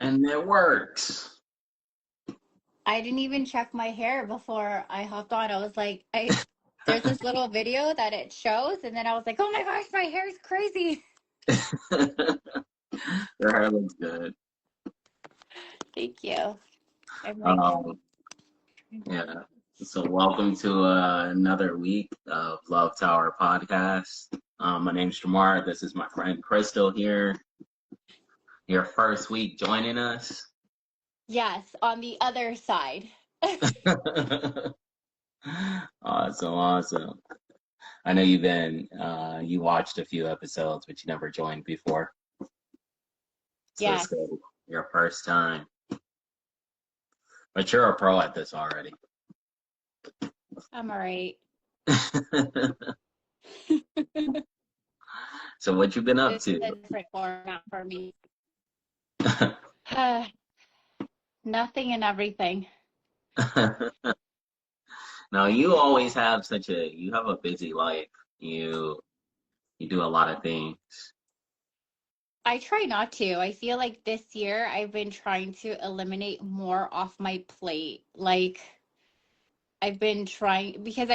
And it works. I didn't even check my hair before I hopped on. I was like, there's this little video that it shows, and then I was like, oh my gosh, my hair is crazy. Your hair looks good. Thank you. I'm like, Um, yeah. So welcome to another week of Love Tower Podcast. My name's Jamar. This is my friend Crystal here. Your first week joining us. yes, on the other side. Awesome, awesome. I know you watched a few episodes, but you never joined before. So it's Yes, good. Your first time. But you're a pro at this already. I'm all right. So what you been up This is to? a different format for me. Nothing and everything. Now you always have you have a busy life. You you do a lot of things. I try not to. I feel like this year I've been trying to eliminate more off my plate. Like I've been trying because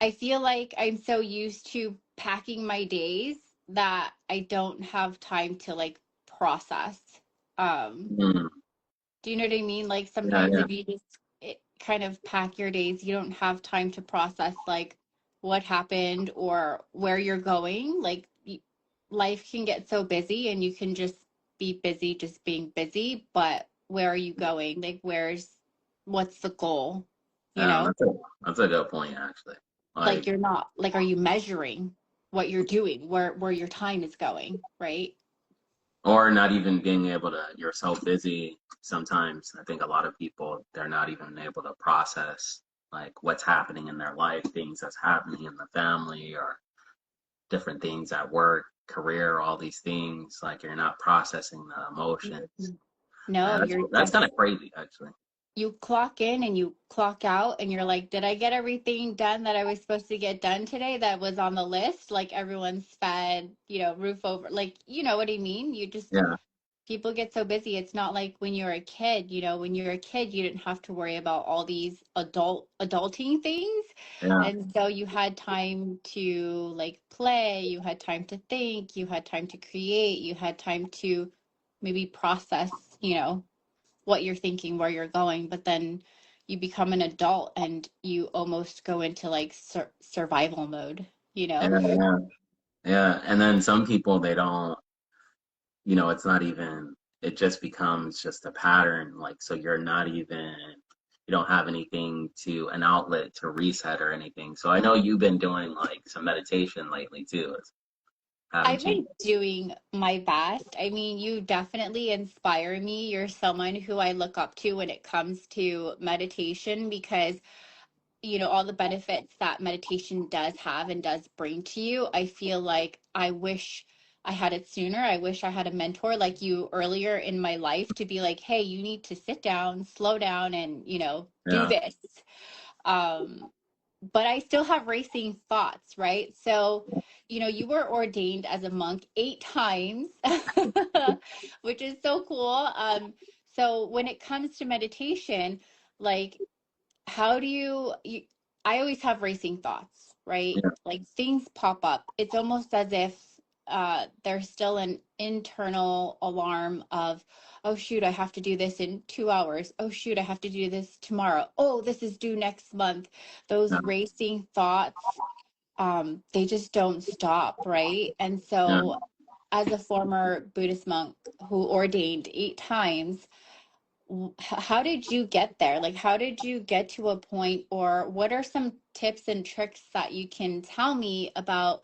I feel like I'm so used to packing my days that I don't have time to like process. Um, Mm, do you know what I mean? Like yeah, sometimes yeah, if you just kind of pack your days, you don't have time to process like what happened or where you're going. Like life can get so busy and you can just be busy just being busy, but where are you going? Like what's the goal? You yeah. know? That's a good point actually. Like Like you're not like are you measuring what you're doing, where your time is going, right? or not even being able to. You're so busy sometimes. I think a lot of people they're not even able to process like what's happening in their life, things that's happening in the family, or different things at work, career, all these things. Like you're not processing the emotions. No, That's kind of crazy, actually. you clock in and you clock out and you're like, did I get everything done that I was supposed to get done today that was on the list? Like everyone's fed, roof over, like, you know what I mean? Yeah, People get so busy. It's not like when you're a kid, when you're a kid, you didn't have to worry about all these adulting things. yeah, And so you had time to like play, you had time to think, you had time to create, you had time to maybe process, what you're thinking, where you're going, but then you become an adult and you almost go into like survival mode, you know? yeah, yeah, yeah. And then some people they don't, it's not even. It just becomes just a pattern. Like so, you're not even. You don't have anything to an outlet to reset or anything. So I know you've been doing like some meditation lately too. Haven't I've you? been doing my best. I mean, you definitely inspire me. You're someone who I look up to when it comes to meditation because, all the benefits that meditation does have and does bring to you. I feel like I wish I had it sooner. I wish I had a mentor like you earlier in my life to be like, hey, you need to sit down, slow down, and, do Yeah, this. Um, but I still have racing thoughts, right? So, you were ordained as a monk 8 times, which is so cool. So when it comes to meditation, like how do I always have racing thoughts, right? yeah, Like things pop up. It's almost as if there's still an internal alarm of, oh shoot, I have to do this in 2 hours. Oh shoot, I have to do this tomorrow. Oh, this is due next month. Those yeah, racing thoughts, they just don't stop, right? And yeah. so as a former Buddhist monk who ordained 8 times, how did you get there? Like, how did you get to a point, or what are some tips and tricks that you can tell me about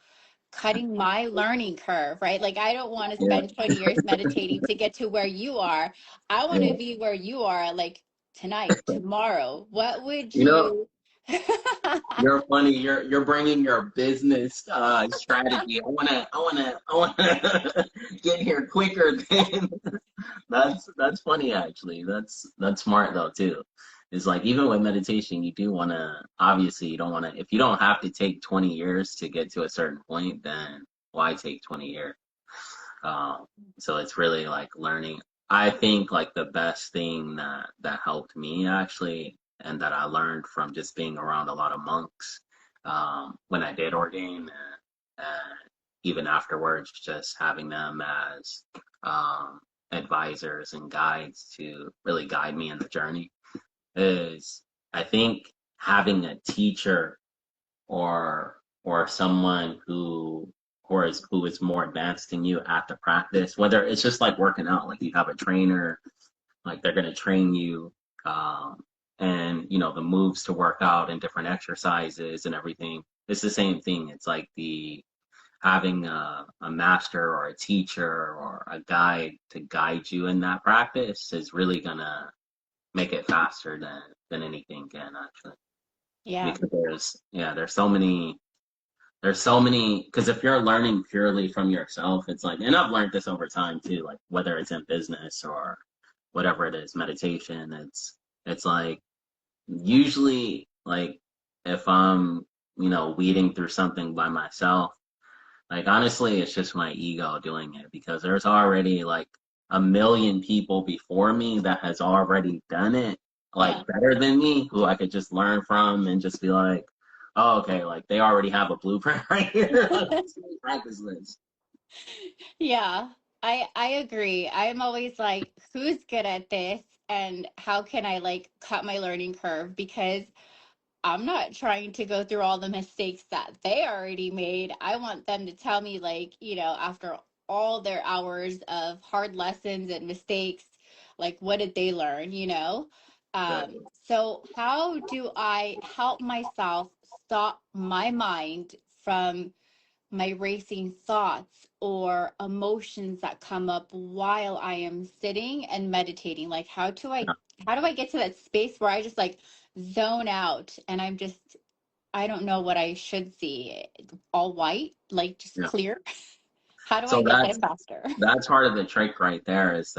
cutting my learning curve, right? Like, I don't want to Yeah. spend 20 years meditating to get to where you are. I want to Yeah. be where you are, like tonight, tomorrow. What would You know, you? you're funny. You're bringing your business strategy. I wanna get here quicker than that's funny actually. That's smart though too. It's like even with meditation, you do wanna obviously you don't wanna if you don't have to take 20 years to get to a certain point, then why take 20 years? Um, so it's really like learning. I think like the best thing that helped me actually, and that I learned from just being around a lot of monks when I did ordain, and even afterwards, just having them as um, advisors and guides to really guide me in the journey is, I think, having a teacher or someone who is more advanced than you at the practice, whether it's just like working out, like you have a trainer, like they're going to train you, um, and you know the moves to work out and different exercises and everything. It's the same thing. It's like the having a master or a teacher or a guide to guide you in that practice is really gonna make it faster than anything can actually, Yeah. because there's so many, because if you're learning purely from yourself, it's like, and I've learned this over time too, like whether it's in business or whatever it is, meditation, it's like usually like if I'm, you know, weeding through something by myself, like honestly, it's just my ego doing it because there's already like a million people before me that has already done it like Yeah. better than me who I could just learn from and just be like, oh, okay, like they already have a blueprint right here. Like, let's practice this. Yeah. I agree. I'm always like, who's good at this and how can I like cut my learning curve? Because I'm not trying to go through all the mistakes that they already made. I want them to tell me, like, after all their hours of hard lessons and mistakes, like, what did they learn, Exactly. So, how do I help myself stop my mind from my racing thoughts or emotions that come up while I am sitting and meditating? Like how do I get to that space where I just like zone out and I don't know what I should see. All white, like just Yeah. clear. How do I So get there faster? that's part of the trick right there is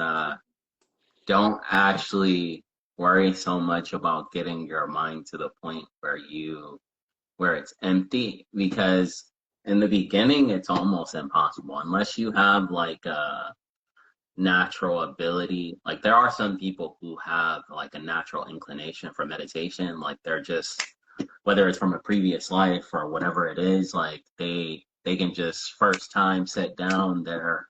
don't actually worry so much about getting your mind to the point where it's empty, because in the beginning it's almost impossible unless you have like a natural ability. Like there are some people who have like a natural inclination for meditation, like they're just, whether it's from a previous life or whatever it is, like they can just first time sit down, they're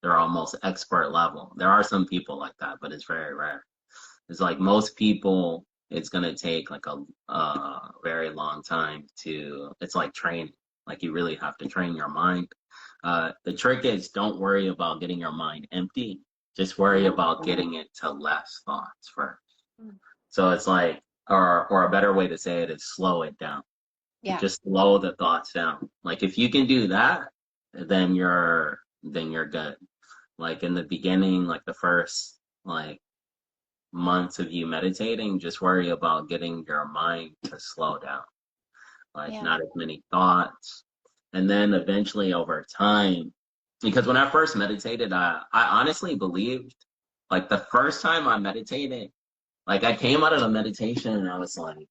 almost expert level. There are some people like that, but it's very rare. It's like most people, it's gonna take like a very long time to. It's like training. Like you really have to train your mind. The trick is don't worry about getting your mind empty. Just worry about getting it to less thoughts first. So it's like, or a better way to say it is slow it down. Yeah. Just slow the thoughts down. Like if you can do that, then you're good. Like in the beginning, like the first like months of you meditating, just worry about getting your mind to slow down, like Yeah. not as many thoughts. And then eventually over time, because when I first meditated, I honestly believed, like the first time I meditated, like I came out of the meditation and I was like,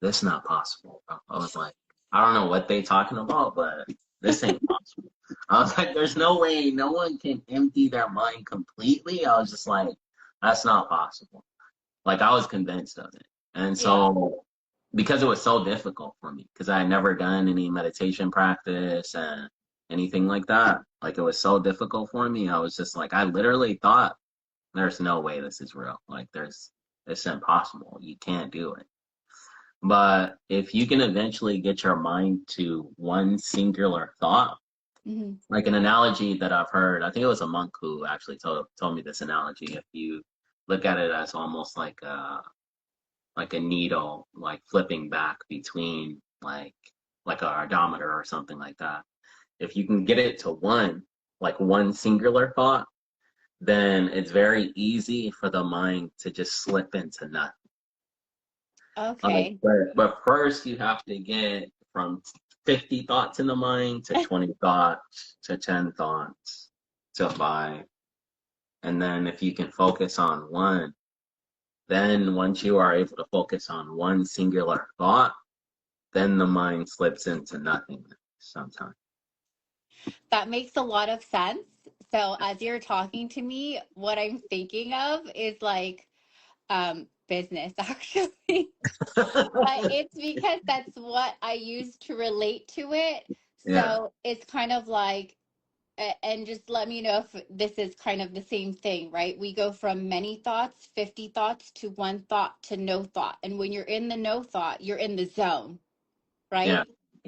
this is not possible, bro. I was like, I don't know what they talking about, but this ain't possible. I was like, there's no way no one can empty their mind completely. I was just like, that's not possible. Like I was convinced of it. And Yeah. so because it was so difficult for me, because I had never done any meditation practice and anything like that, like it was so difficult for me. I was just like, I literally thought there's no way this is real. Like it's impossible. You can't do it. But if you can eventually get your mind to one singular thought, Hmm. like an analogy that I've heard, I think it was a monk who actually told me this analogy. If you look at it as almost like a needle, like flipping back between like a odometer or something like that. If you can get it to one, like one singular thought, then it's very easy for the mind to just slip into nothing. Okay. But first you have to get from 50 thoughts in the mind to 20 thoughts to 10 thoughts to five. And then if you can focus on one, then once you are able to focus on one singular thought, then the mind slips into nothingness sometimes. That makes a lot of sense. So as you're talking to me, what I'm thinking of is like business actually. But it's because that's what I use to relate to it. Yeah, So it's kind of like, and just let me know if this is kind of the same thing, right? We go from many thoughts, 50 thoughts to one thought to no thought. And when you're in the no thought, you're in the zone, yeah, right?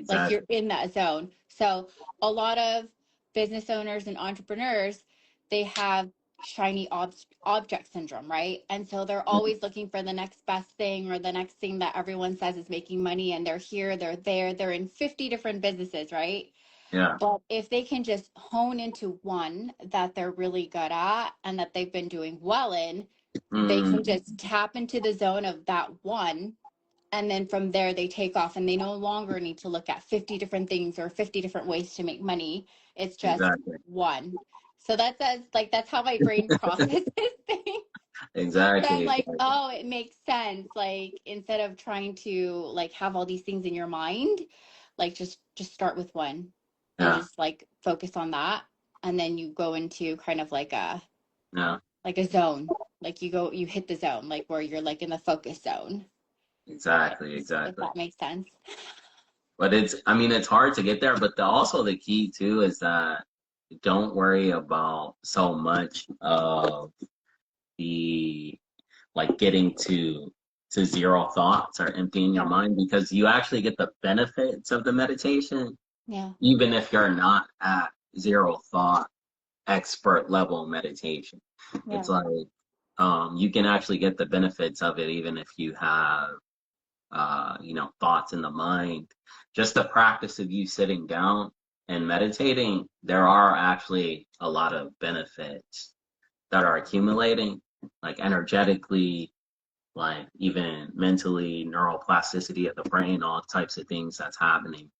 Like you're exactly. in that zone. So a lot of business owners and entrepreneurs, they have shiny object syndrome, right? And so they're always looking for the next best thing or the next thing that everyone says is making money. And they're here, they're there, they're in 50 different businesses, right? Yeah. But if they can just hone into one that they're really good at and that they've been doing well in, they can Mm, just tap into the zone of that one, and then from there they take off and they no longer need to look at 50 different things or 50 different ways to make money. It's just exactly. one. So that's how my brain processes things. So I'm Exactly. like, Exactly. oh, it makes sense. Like instead of trying to like have all these things in your mind, like just start with one and Yeah. just like focus on that, and then you go into kind of Yeah. like a zone. Like you hit the zone like where you're like in the focus zone. Exactly. If Exactly. that makes sense. But I mean, it's hard to get there. But also the key too is that don't worry about so much of the like getting to zero thoughts or emptying your Yeah. mind because you actually get the benefits of the meditation, Yeah. even if you're not at zero thought expert level meditation. It's Yeah. like you can actually get the benefits of it even if you have thoughts in the mind. Just the practice of you sitting down and meditating, there are actually a lot of benefits that are accumulating, like energetically, like even mentally, neuroplasticity of the brain, all types of things that's happening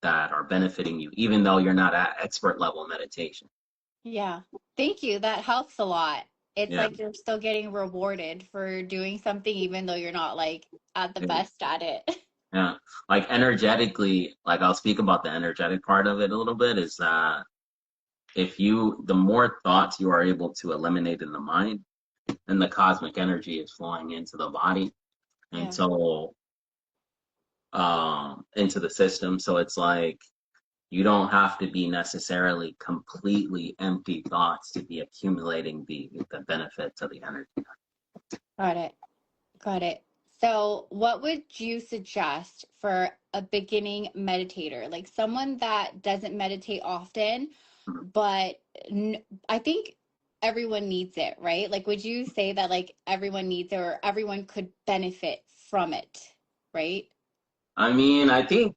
that are benefiting you, even though you're not at expert level meditation. Yeah. Thank you. That helps a lot. It's Yeah, like you're still getting rewarded for doing something even though you're not like at the yeah, best at it. yeah. Like energetically, like I'll speak about the energetic part of it a little bit, is that the more thoughts you are able to eliminate in the mind, then the cosmic energy is flowing into the body. And Yeah. so, into the system. So it's like, you don't have to be necessarily completely empty thoughts to be accumulating the benefits of the energy. Got it. Got it. So, what would you suggest for a beginning meditator, like someone that doesn't meditate often, but I think everyone needs it, right? Like, would you say that like everyone needs it or everyone could benefit from it, right? I mean, I feel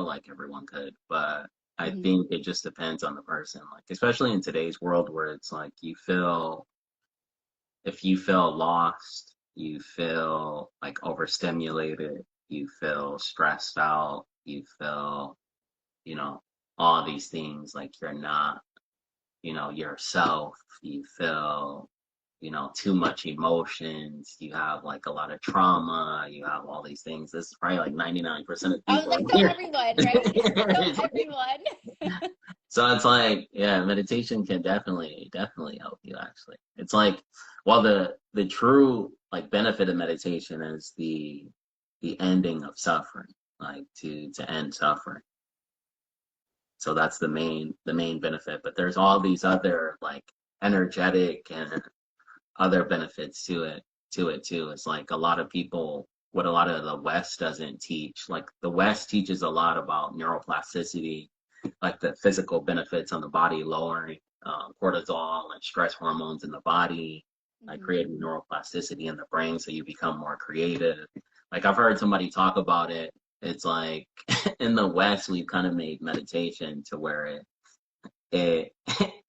like everyone could, but I Hmm. think it just depends on the person. Like, especially in today's world where it's like if you feel lost, you feel like overstimulated, you feel stressed out, you feel, you know, all these things like you're not, yourself, you feel, too much emotions, you have like a lot of trauma, you have all these things. This is probably like 99% of I was people like, in so here. everyone, right? So everyone. So it's like, yeah, meditation can definitely help you actually. It's like, well, the true like benefit of meditation is the ending of suffering, like to end suffering. So that's the main benefit. But there's all these other like energetic and other benefits to it too. It's like a lot of people, what a lot of the West doesn't teach. Like the West teaches a lot about neuroplasticity, like the physical benefits on the body, lowering cortisol and stress hormones in the body, like Hmm. creating neuroplasticity in the brain so you become more creative. Like I've heard somebody talk about it. It's like in the West, we've kind of made meditation to where it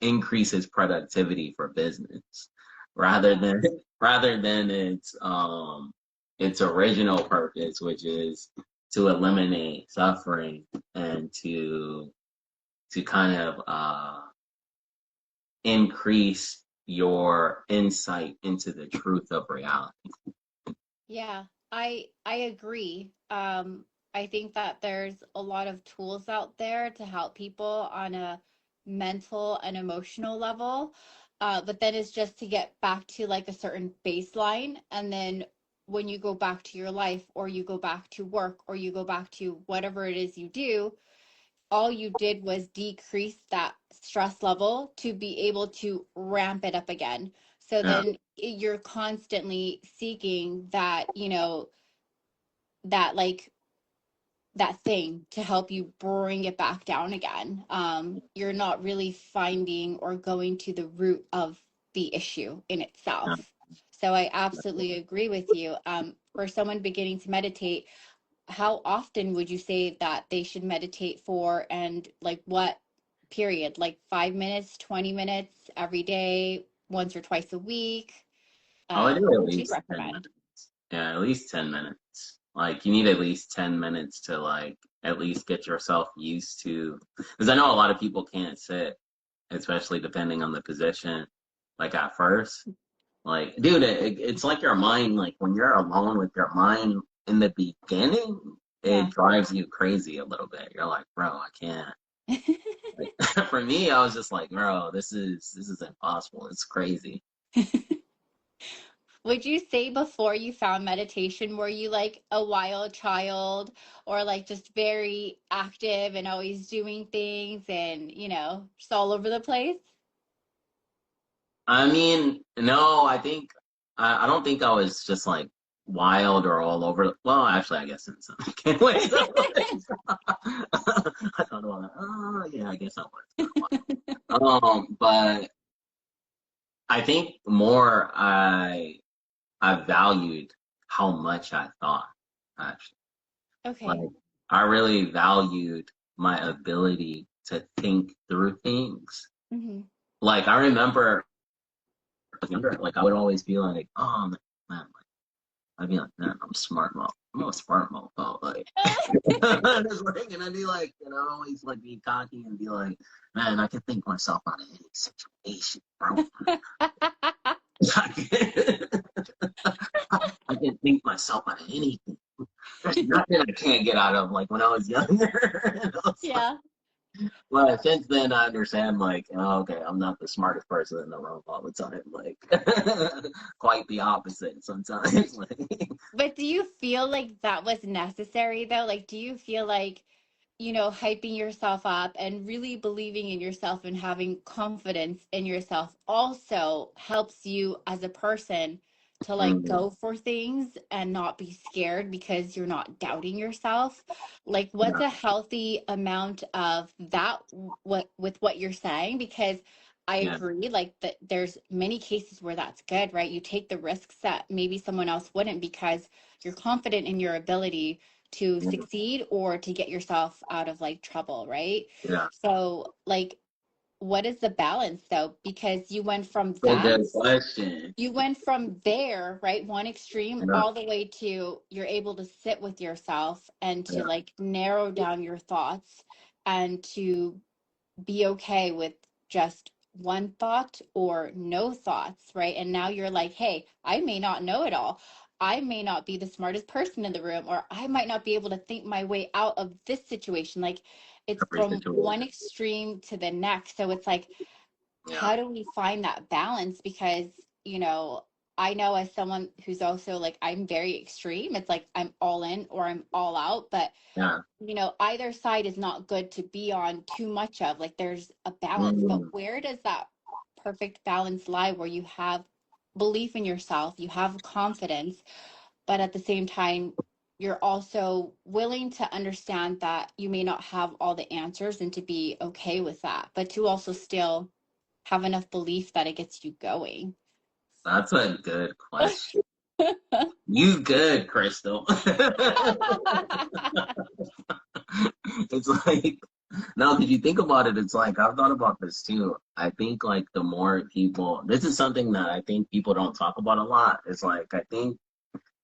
increases productivity for business rather Yeah. than rather than its original purpose, which is to eliminate suffering and to kind of increase your insight into the truth of reality. Yeah, I agree. I think that there's a lot of tools out there to help people on a mental and emotional level. But then it's just to get back to like a certain baseline. And then when you go back to your life, or you go back to work, or you go back to whatever it is you do, all you did was decrease that stress level to be able to ramp it up again. So Yeah, then you're constantly seeking that, that like that thing to help you bring it back down again. You're not really finding or going to the root of the issue in yeah. itself. So I absolutely agree with you. For someone beginning to meditate, how often would you say that they should meditate for, and like what period? Like 5 minutes, 20 minutes every day, once or twice a week? I would do What at would you least 10 recommend? minutes. Yeah, at least 10 minutes. Like, you need at least 10 minutes to, like, at least get yourself used to. Because I know a lot of people can't sit, especially depending on the position, like, at first. Like, dude, it's like your mind, like, when you're alone with your mind in the beginning, it Yeah. drives you crazy a little bit. You're like, bro, I can't. Like, for me, I was just like, bro, this is impossible. It's crazy. Would you say before you found meditation, were you like a wild child, or like just very active and always doing things and, just all over the place? I mean, no, I don't think I was just like wild or all over. Well, actually, I guess in some ways I was. I thought about that. Oh, yeah, I guess I was kind of wild. But I think more I valued how much I thought, actually. Like, Okay. I really valued my ability to think through things. Hmm. Like, I remember younger, like I would always be like, oh man, like I'd be like, man, I'm smart mouth. I'm a smart mouth. Like, and I'd be like, always like be cocky and be like, man, I can think myself out of any situation, bro. I can think myself out of anything. There's nothing I can't get out of. Like when I was younger. Yeah. Well, since then I understand, like, oh, okay, I'm not the smartest person in the room all the time. Like, quite the opposite sometimes. Like, But do you feel like that was necessary though? Like, do you feel like, hyping yourself up and really believing in yourself and having confidence in yourself also helps you as a person to like mm, go for things and not be scared because you're not doubting yourself? Like, what's yeah, a healthy amount of that, what with what you're saying? Because I yeah, agree, like that there's many cases where that's good, right? You take the risks that maybe someone else wouldn't because you're confident in your ability to yeah, succeed or to get yourself out of like trouble, right? yeah. So, like, what is the balance though? Because Good, good question. you went from there, right? One extreme Yeah, all the way to you're able to sit with yourself and to yeah, like narrow down your thoughts and to be okay with just one thought or no thoughts, right? And now you're like, hey, I may not know it all. I may not be the smartest person in the room, or I might not be able to think my way out of this situation. Like, it's every from one situation. extreme to the next. So it's like, Yeah, how do we find that balance? Because, you know, I know as someone who's also like, I'm very extreme, it's like I'm all in or I'm all out. But yeah. either side is not good to be on too much of. Like there's a balance, but Mm, where does that perfect balance lie where you have belief in yourself, you have confidence, but at the same time, you're also willing to understand that you may not have all the answers and to be okay with that, but to also still have enough belief that it gets you going. that's a good question. You good, Crystal. It's like, no, because you think about it, it's like, I've thought about this too. I think, like, the more people, this is something that I think people don't talk about a lot. It's like, I think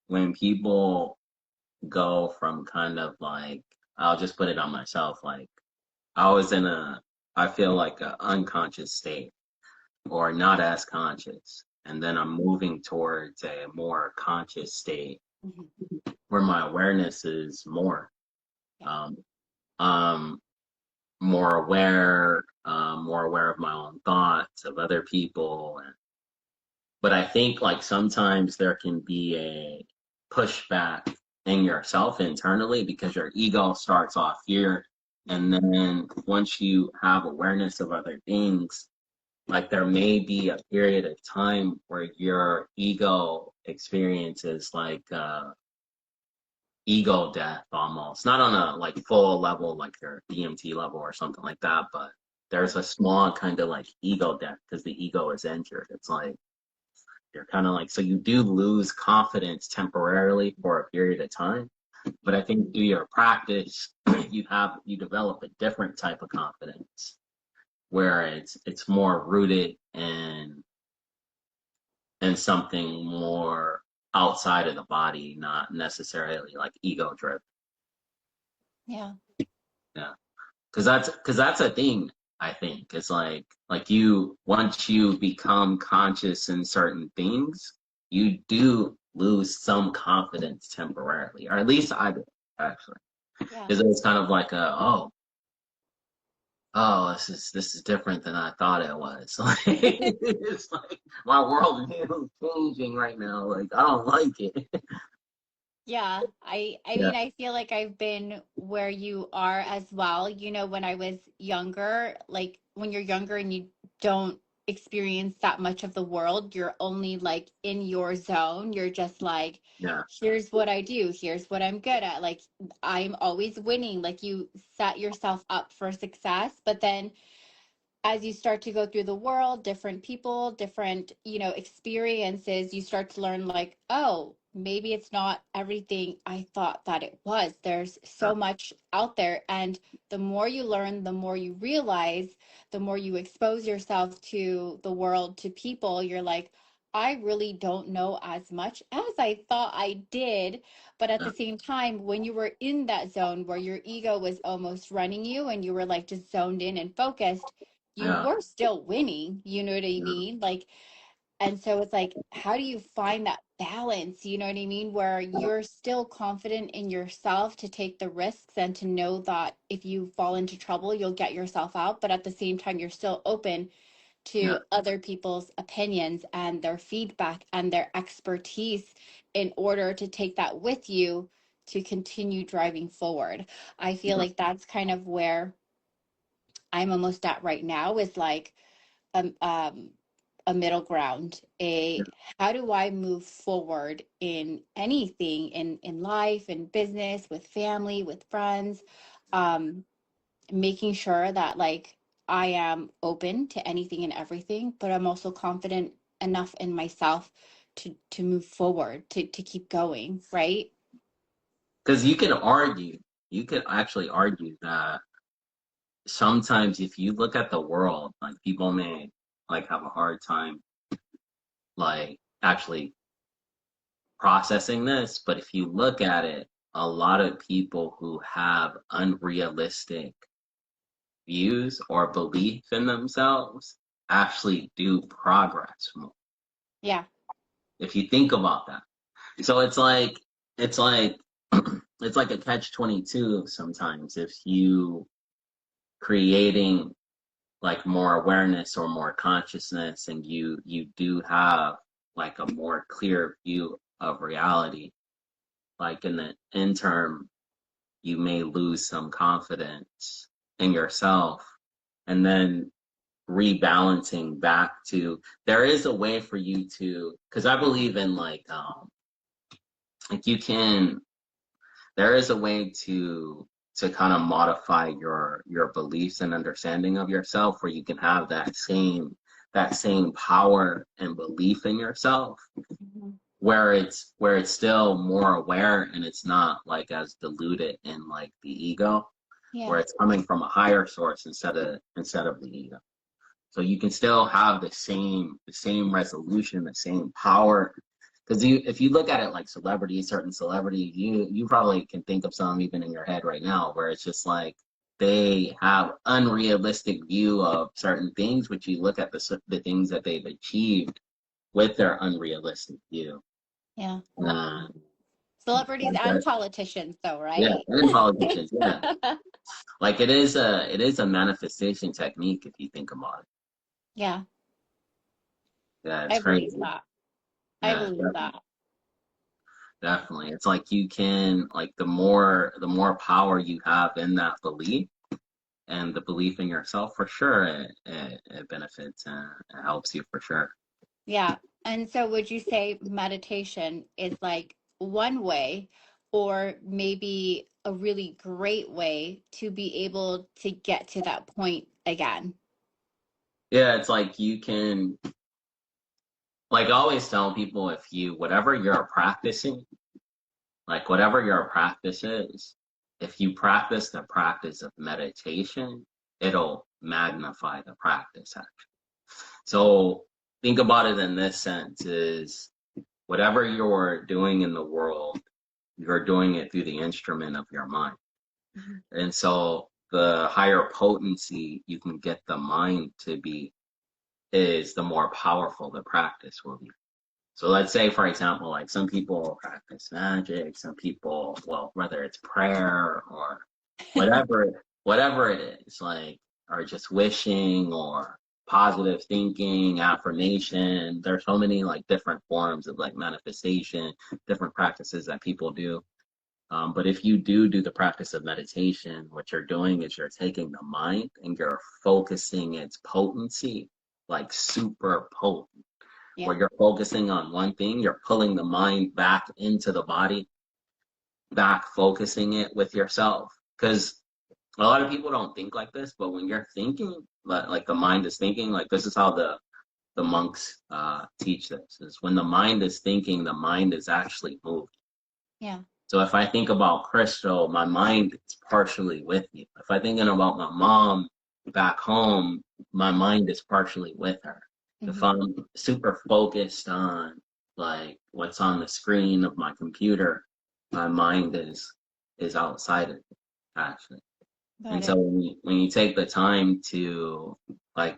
when people go from kind of like, I'll just put it on myself, like, I was in I feel like a unconscious state or not as conscious. And then I'm moving towards a more conscious state Mhm. where my awareness is more. Yeah. um, um, more aware of my own thoughts, of other people. But I think like sometimes there can be a pushback in yourself internally because your ego starts off here. And then once you have awareness of other things, like there may be a period of time where your ego experiences like ego death almost. Not on a like full level, like your EMT level or something like that, but there's a small kind of like ego death because the ego is injured. It's like you're kind of like, so you do lose confidence temporarily for a period of time. But I think through your practice, you develop a different type of confidence where it's more rooted in something more outside of the body, not necessarily like ego driven. Yeah. Yeah. Because that's a thing, I think. It's like you once you become conscious in certain things, you do lose some confidence temporarily, or at least I do, actually. Yeah. Because it was kind of like oh, this is different than I thought it was. Like it's like my world is changing right now. Like I don't like it. Yeah, I Yeah, mean I feel like I've been where you are as well. When I was younger, like when you're younger and you don't experience that much of the world, you're only like in your zone. You're just like, yeah, here's what I do, here's what I'm good at. Like I'm always winning. Like you set yourself up for success, but then as you start to go through the world, different people, different, experiences, you start to learn like, oh, maybe it's not everything I thought that it was. There's yeah, so much out there. And the more you learn, the more you realize, the more you expose yourself to the world, to people, you're like, I really don't know as much as I thought I did. But at yeah, the same time, when you were in that zone where your ego was almost running you and you were like just zoned in and focused, you yeah, were still winning, you know what I yeah, mean? Like, and so it's like, how do you find that balance, you know what I mean? Where you're still confident in yourself to take the risks and to know that if you fall into trouble, you'll get yourself out. But at the same time, you're still open yeah, to other people's opinions and their feedback and their expertise in order to take that with you to continue driving forward. I feel yeah, like that's kind of where I'm almost at right now is like, um, um, a middle ground. yeah. How do I move forward in anything in life, in business, with family, with friends, um, making sure that like I am open to anything and everything, but I'm also confident enough in myself to move forward, to keep going, right? Because you could actually argue that sometimes if you look at the world, like people may like have a hard time like actually processing this, but if you look at it, a lot of people who have unrealistic views or belief in themselves actually do progress more. Yeah, If you think about that. So it's like it's like a catch 22 sometimes if you creating like more awareness or more consciousness and you do have like a more clear view of reality, like in the interim you may lose some confidence in yourself, and then rebalancing back to there is a way for you to, because I believe in like you can, there is a way to kind of modify your beliefs and understanding of yourself where you can have that same power and belief in yourself mhm, where it's still more aware and it's not like as diluted in like the ego, where yeah, it's coming from a higher source instead of the ego. So you can still have the same resolution, the same power. Because if you look at it like celebrities, certain celebrities, you probably can think of some even in your head right now, where it's just like they have unrealistic view of certain things, but you look at the things that they've achieved with their unrealistic view. yeah. Uh, Celebrities Like and that. politicians, though, Yeah, right? and politicians, yeah. Like it is a manifestation technique if you think about it. Yeah, Yeah, it's I believe crazy. that. I Yeah, believe that. definitely. It's like you can like the more power you have in that belief and the belief in yourself for sure it benefits and it helps you for sure. Yeah. And so would you say meditation is like one way or maybe a really great way to be able to get to that point again? Yeah, it's like you can like I always tell people if you whatever you're practicing, like whatever your practice is, if you practice the practice of meditation, it'll magnify the practice actually. So think about it in this sense is whatever you're doing in the world, you're doing it through the instrument of your mind. Mhm. And so the higher potency you can get the mind to be is the more powerful the practice will be. So let's say, for example, like some people practice magic, some people, well, whether it's prayer or whatever it is, like, or just wishing or positive thinking, affirmation. There's so many like different forms of like manifestation, different practices that people do. But if you do the practice of meditation, what you're doing is you're taking the mind and you're focusing its potency, like super potent, Yeah. where you're focusing on one thing, you're pulling the mind back into the body, back focusing it with yourself. Because a lot of people don't think like this, but when you're thinking, like the mind is thinking, like this is how the monks teach this, is when the mind is thinking, the mind is actually moving. Yeah. So if I think about Crystal, my mind is partially with you. If I'm thinking about my mom back home, my mind is partially with her. If Hmm. I'm super focused on like what's on the screen of my computer, my mind is outside of it, actually. Got And so it. when you take the time to like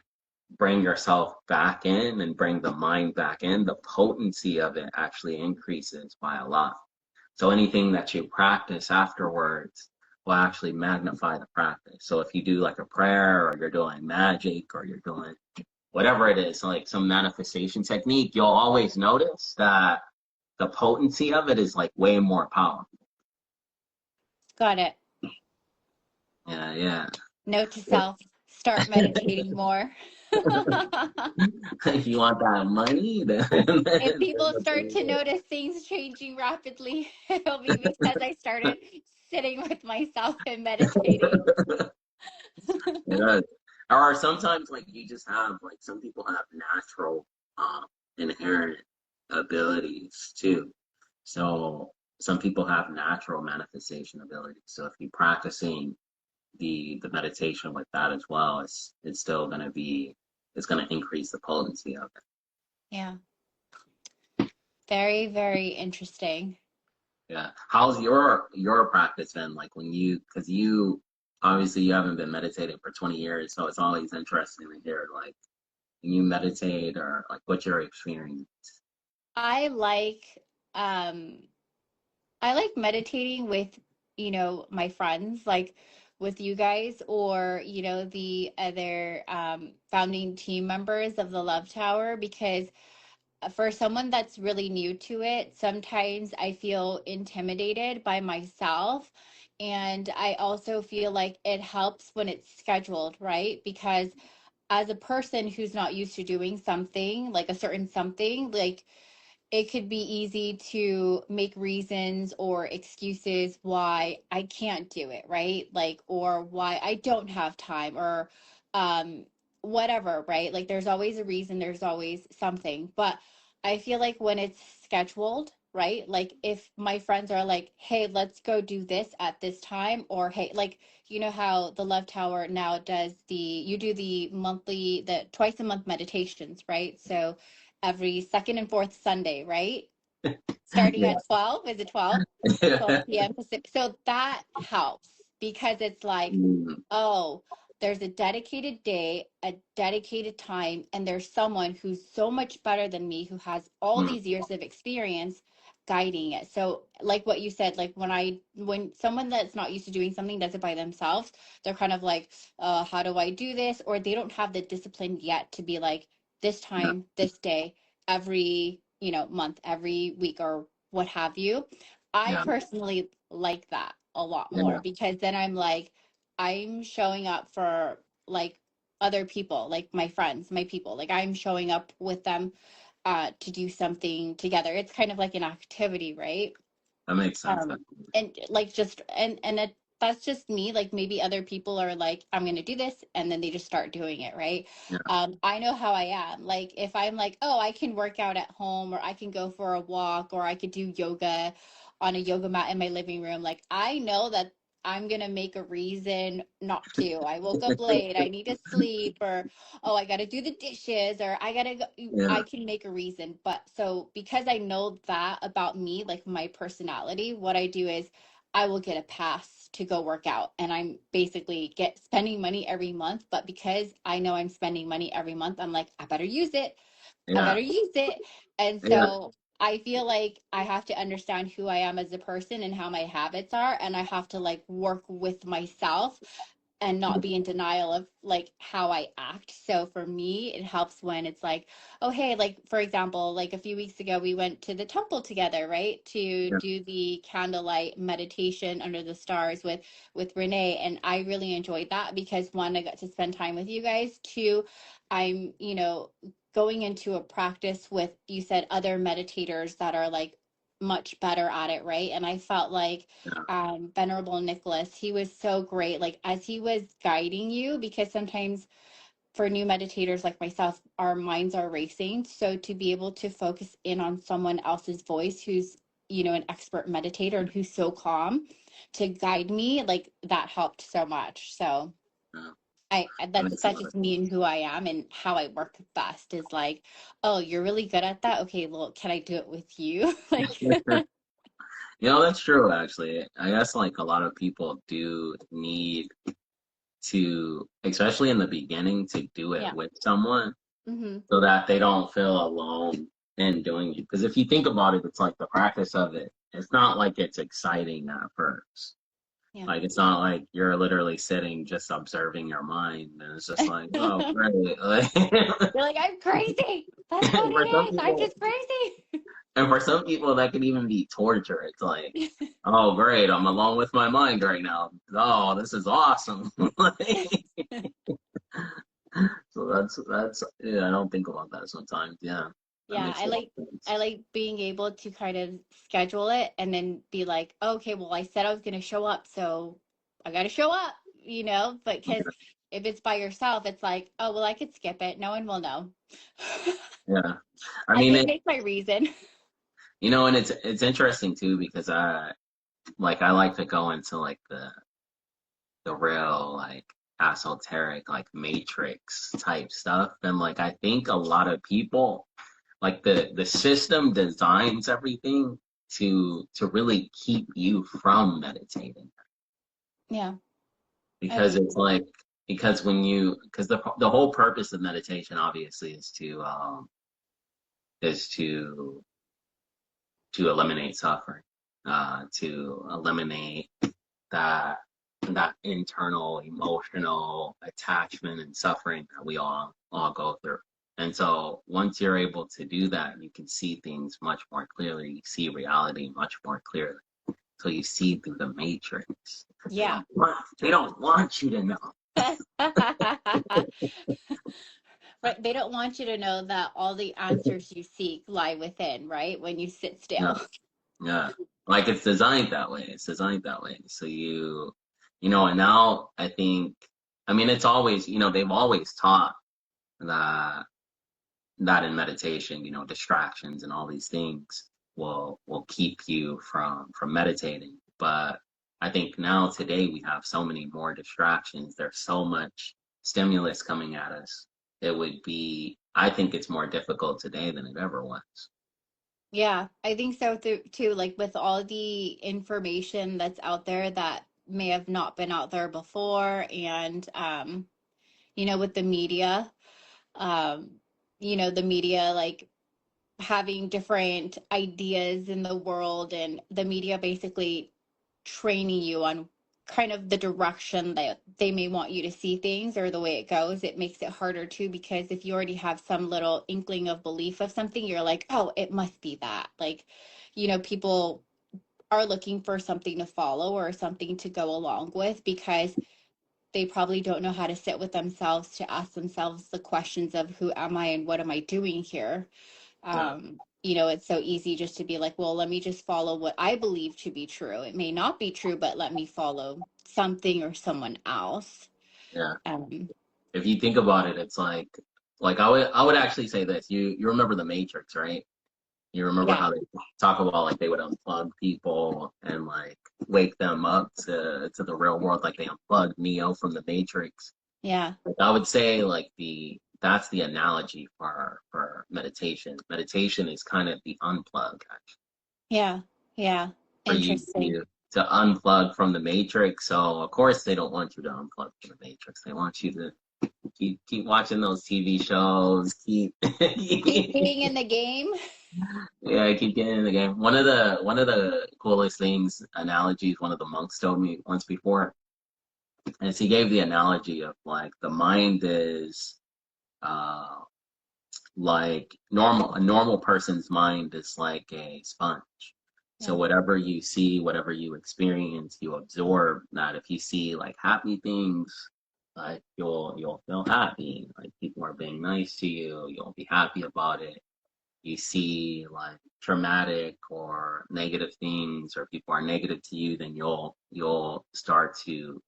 bring yourself back in and bring the mind back in, the potency of it actually increases by a lot. So anything that you practice afterwards will actually magnify the practice. So if you do like a prayer or you're doing magic or you're doing whatever it is, like some manifestation technique, you'll always notice that the potency of it is like way more powerful. Got it. Yeah, yeah. Note to self, start meditating more. If you want that money, then, If then people start to notice things changing rapidly, it'll be because I started sitting with myself and meditating. it does. Or sometimes like you just have like some people have natural inherent abilities too. So some people have natural manifestation abilities. So if you're practicing the meditation with that as well, it's still gonna be it's gonna increase the potency of it. Yeah. Very, very interesting. Yeah. How's your practice been like when you because you obviously you haven't been meditating for 20 years, so it's always interesting to hear like when you meditate or like what's your experience? I like um I like meditating with, my friends, like with you guys or, the other founding team members of the Love Tower because for someone that's really new to it, sometimes I feel intimidated by myself. And I also feel like it helps when it's scheduled, right? Because as a person who's not used to doing something, like a certain something, like it could be easy to make reasons or excuses why I can't do it, right? Like, or why I don't have time or um, whatever, right? Like, there's always a reason, there's always something. But I feel like when it's scheduled, right? Like, if my friends are like, hey, let's go do this at this time, or hey, like, you know how the Love Tower now does you do the twice a month meditations, right? So, every second and fourth Sunday, right? Starting Yeah. at 12, is it 12? 12 p.m. Pacific. So that helps because it's like, Mm, oh, there's a dedicated day, a dedicated time, and there's someone who's so much better than me, who has all mm, these years of experience. guiding it. So like what you said, like when someone that's not used to doing something does it by themselves, they're kind of like, how do I do this? Or they don't have the discipline yet to be like, this Yeah. time, this day, every, month, every week, or what have you. I Yeah. personally like that a lot more Yeah. because then I'm like, I'm showing up for like other people, like my friends, my people. Like I'm showing up with them to do something together. It's kind of like an activity, right? That makes sense. um and like just and it, that's just me. Like maybe other people are like, I'm going to do this, and then they just start doing it, right? Yeah. I know how I am. Like if I'm like, oh, I can work out at home, or I can go for a walk, or I could do yoga on a yoga mat in my living room, like I know that I'm going to make a reason not to. I woke up late, I need to sleep, or oh, I got to do the dishes, or I got to go. I Yeah. can make a reason. But so because I know that about me, like my personality, what I do is I will get a pass to go work out, and I'm basically get spending money every month. But because I know I'm spending money every month, I'm like, I better use it. I Yeah. better use it. And Yeah. so I feel like I have to understand who I am as a person and how my habits are, and I have to like work with myself and not be in denial of like how I act. So for me, it helps when it's like, oh hey, like for example, like a few weeks ago we went to the temple together, right? To Yeah. do the candlelight meditation under the stars with Renee. And I really enjoyed that because one, I got to spend time with you guys. Two, I'm, going into a practice with, you said, other meditators that are like much better at it, right? And I felt like Yeah. Venerable Nicholas, he was so great. Like as he was guiding you, because sometimes for new meditators like myself, our minds are racing. So to be able to focus in on someone else's voice who's, an expert meditator and who's so calm to guide me, like that helped so much. So Yeah. That that's makes a that's lot of just me and who I am and how I work best is like, oh, you're really good at that. Okay, well, can I do it with you? Like, sense. That's true, actually. I guess like a lot of people do need to, especially in the beginning, to do it yeah. with someone Hmm. so that they don't feel alone in doing it. Because if you think about it, it's like the practice of it. It's not like it's exciting at first. Yeah. Like it's not like you're literally sitting just observing your mind, and it's just like, oh, great. Like, You're like, I'm crazy. That's what for some it is. I'm people, just crazy. and for some people, that could even be torture. It's like, oh, great, I'm alone with my mind right now. Oh, this is awesome. Like, so that's yeah. I don't think about that sometimes. Yeah, that Yeah, makes a lot of sense. I like being able to kind of schedule it and then be like, okay, well, I said I was going to show up, so I got to show up, But because if it's by yourself, it's like, oh, well, I could skip it. No one will know. Yeah, I I mean can it. make my reason. And it's interesting too because I like to go into like the real like esoteric like matrix type stuff, and like I think a lot of people like the system designs everything to really keep you from meditating Yeah, I because think it's so. like because the whole purpose of meditation obviously is to eliminate suffering, to eliminate that that internal emotional attachment and suffering that we all go through. And so once you're able to do that, you can see things much more clearly. You see reality much more clearly. So you see through the matrix because Yeah. they don't want you to know. Right. They don't want you to know that all the answers you seek lie within, right? When you sit Yeah, still. yeah. Like it's designed that way. It's designed that way. So and now I think, I mean, it's always, they've always taught that in meditation, distractions and all these things will keep you from meditating. But I think now today we have so many more distractions. There's so much stimulus coming at us. I think it's more difficult today than it ever was. Yeah, I think so too. Like with all the information that's out there that may have not been out there before, and with the media, um, the media like having different ideas in the world and the media basically training you on kind of the direction that they may want you to see things or the way it goes, it makes it harder too, because if you already have some little inkling of belief of something, you're like, oh, it must be that. Like, people are looking for something to follow or something to go along with because they probably don't know how to sit with themselves to ask themselves the questions of who am I and what am I doing here. Yeah, It's so easy just to be like, well, let me just follow what I believe to be true. It may not be true, but let me follow something or someone else. yeah. Um, If you think about it, it's like I would actually say this. You remember the Matrix, right? You remember yeah, how they talk about like they would unplug people and like wake them up to the real world, like they unplugged Neo from the Matrix. yeah, Like, I would say like that's the analogy for meditation. Meditation is kind of the unplug yeah, yeah. for you Interesting. to unplug from the Matrix. So of course they don't want you to unplug from the Matrix. They want you to keep watching those TV shows, keep Keep being in the game. yeah, keep getting in the game. One of the coolest things, analogies, one of the monks told me once before, is he gave the analogy of like the mind is uh like a normal person's mind is like a sponge. So Yeah. whatever you see, whatever you experience, you absorb that. If you see like happy things, like you'll feel happy. Like people are being nice to you, you'll be happy about it. You see like traumatic or negative things, or people are negative to you, then you'll start to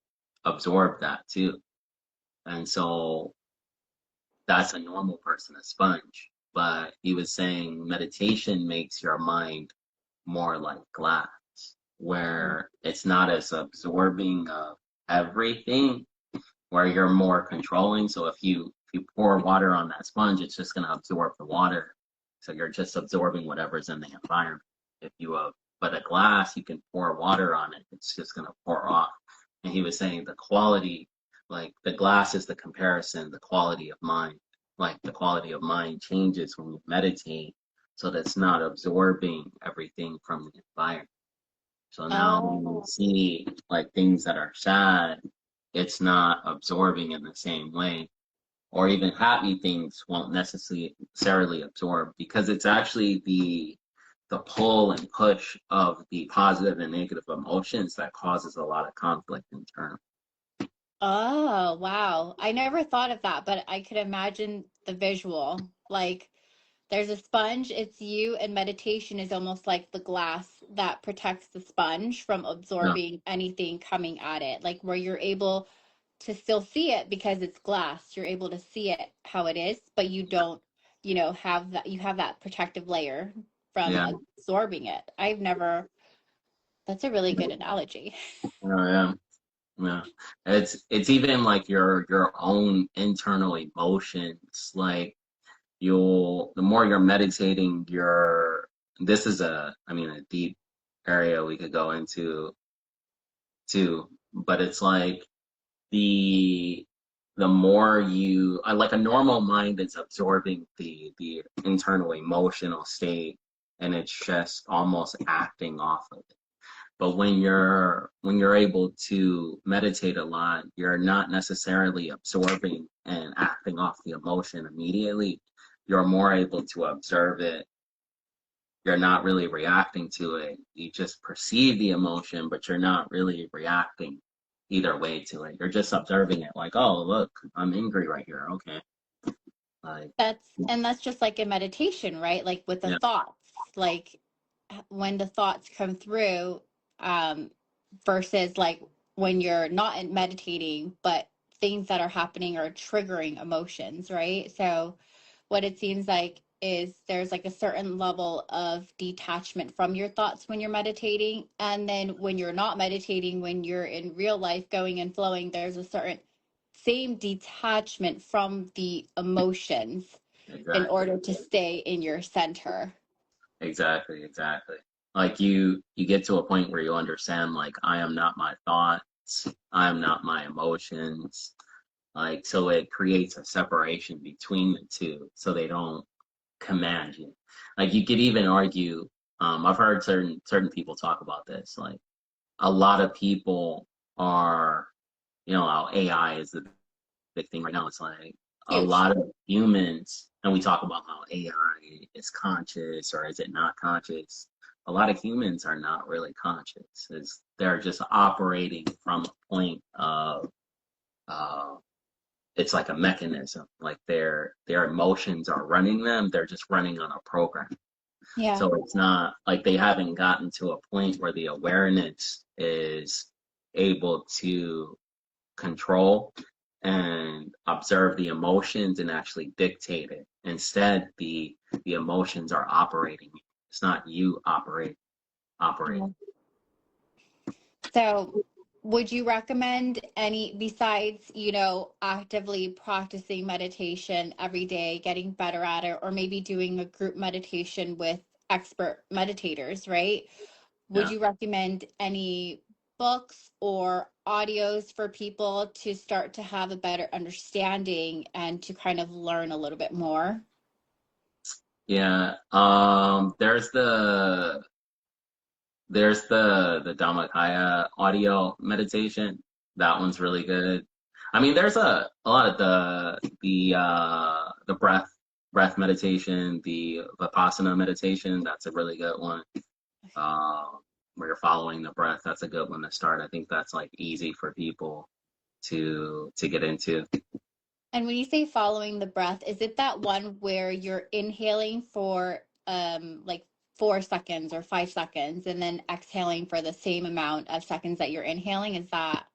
absorb that too. And so that's a normal person, a sponge. But he was saying meditation makes your mind more like glass, where it's not as absorbing of everything, where you're more controlling. So if you pour water on that sponge, it's just going to absorb the water. So you're just absorbing whatever's in the environment. If you but a glass, you can pour water on it. It's just going to pour off. And he was saying the quality, like the glass is the comparison, the quality of mind. Like the quality of mind changes when you meditate, so that's not absorbing everything from the environment. So now when you Oh, see like things that are sad, it's not absorbing in the same way. Or even happy things won't necessarily absorb, because it's actually the pull and push of the positive and negative emotions that causes a lot of conflict internally. oh, wow. I never thought of that, but I could imagine the visual. Like, there's a sponge, it's you, and meditation is almost like the glass that protects the sponge from Yeah, absorbing anything coming at it, like where you're able to still see it because it's glass. You're able to see it how it is, but you don't, have that, you have that protective layer from yeah, absorbing it. I've never, that's a really good analogy. yeah, yeah. It's even like your own internal emotions. Like the more you're meditating, this is a deep area we could go into too, but it's like the the more like a normal mind is absorbing the internal emotional state, and it's just almost acting off of it. But when you're able to meditate a lot, you're not necessarily absorbing and acting off the emotion immediately. You're more able to observe it. You're not really reacting to it. You just perceive the emotion, but you're not really reacting either way to it. You're just observing it like, oh, look, I'm angry right here. Okay. Like, That's just like in meditation, right? Like with the yeah, thoughts, like when the thoughts come through, um, versus like when you're not meditating, but things that are happening are triggering emotions, right? So what it seems like is there's like a certain level of detachment from your thoughts when you're meditating. And then when you're not meditating, when you're in real life going and flowing, there's a certain same detachment from the emotions in exactly. order to stay in your center. Exactly, exactly. Like you get to a point where you understand like I am not my thoughts, I am not my emotions. Like so it creates a separation between the two, so they don't command you. Like you could even argue, I've heard certain people talk about this. Like a lot of people are, how AI is the big thing right now. It's like a Huge. lot of humans, and we talk about how AI is conscious or is it not conscious. A lot of humans are not really conscious. They're just operating from a point of uh, it's like a mechanism. Like their emotions are running them. They're just running on a program. Yeah. So it's not like they haven't gotten to a point where the awareness is able to control and observe the emotions and actually dictate it. Instead, the emotions are operating. It's not you operating. So, would you recommend any, besides, actively practicing meditation every day, getting better at it, or maybe doing a group meditation with expert meditators, right? Would Yeah. you recommend any books or audios for people to start to have a better understanding and to kind of learn a little bit more? Yeah. There's the Dhammakaya audio meditation. That one's really good. I mean, there's a lot of the breath meditation, the Vipassana meditation. That's a really good one. Uh, where you're following the breath. That's a good one to start. I think that's like easy for people to get into. And when you say following the breath, is it that one where you're inhaling for like 4 seconds or 5 seconds and then exhaling for the same amount of seconds that you're inhaling? Is that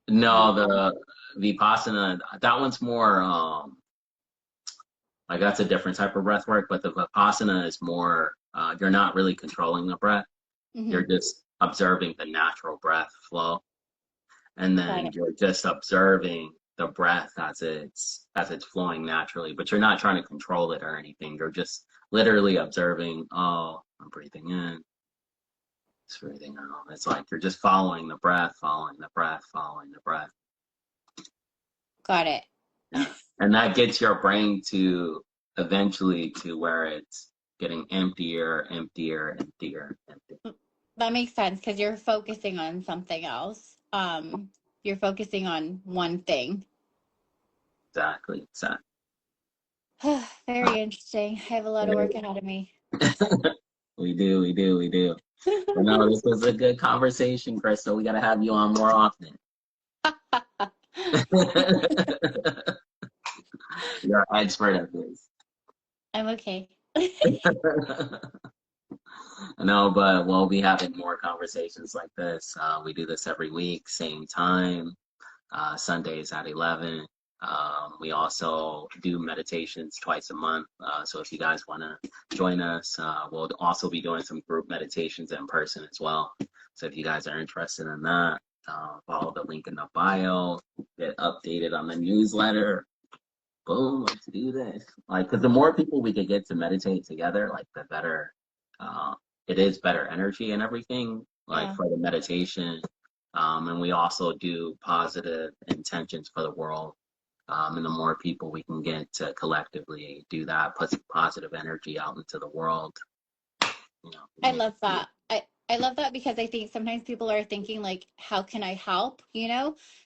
how No, it goes? the Vipassana, that one's more like that's a different type of breath work, but the Vipassana is more you're not really controlling the breath. You're Hmm. just observing the natural breath flow, and Got then it. you're just observing the breath as it's flowing naturally, but you're not trying to control it or anything. You're just literally observing, oh, I'm breathing in, it's breathing out. It's like you're just following the breath, following the breath, following the breath. Got it. Yeah. And that gets your brain to eventually to where it's getting emptier, emptier, emptier, empty. That makes sense because you're focusing on something else. You're focusing on one thing. Exactly. Exactly. Very interesting. I have a lot of work ahead of me. We do, we do, we do. But no, this was a good conversation, Crystal. We gotta have you on more often. You're an expert at this. I'm okay. No, but we'll be having more conversations like this. We do this every week, same time, Sundays at 11. We also do meditations twice a month. So if you guys want to join us, we'll also be doing some group meditations in person as well. So if you guys are interested in that, follow the link in the bio, get updated on the newsletter. Boom, let's do this. Like, because the more people we could get to meditate together, like the better. Uh, it is better energy and everything, like Yeah. for the meditation. And we also do positive intentions for the world. And the more people we can get to collectively do that, put some positive energy out into the world, I make love that. I love that because I think sometimes people are thinking like, how can I help?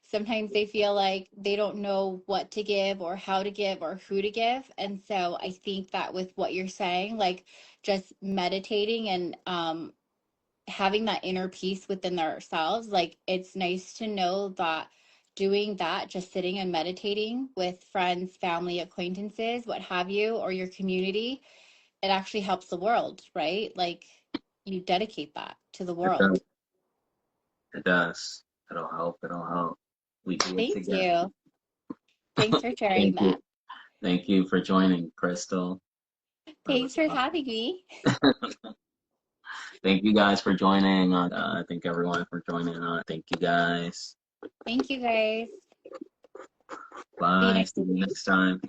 Sometimes they feel like they don't know what to give or how to give or who to give. And so I think that with what you're saying, like just meditating and having that inner peace within ourselves, like it's nice to know that doing that, just sitting and meditating with friends, family, acquaintances, what have you, or your community, it actually helps the world, right? Like you dedicate that to the it does. world. It does. It'll help. It'll help. We do it Thank together. you. Thanks for sharing Thank that. you. Thank you for joining, Crystal. That was Thanks for awesome. having me. Thank you guys for joining. Thank everyone for joining. Thank you guys. Thank you guys. See you Bye. next See you week. next time.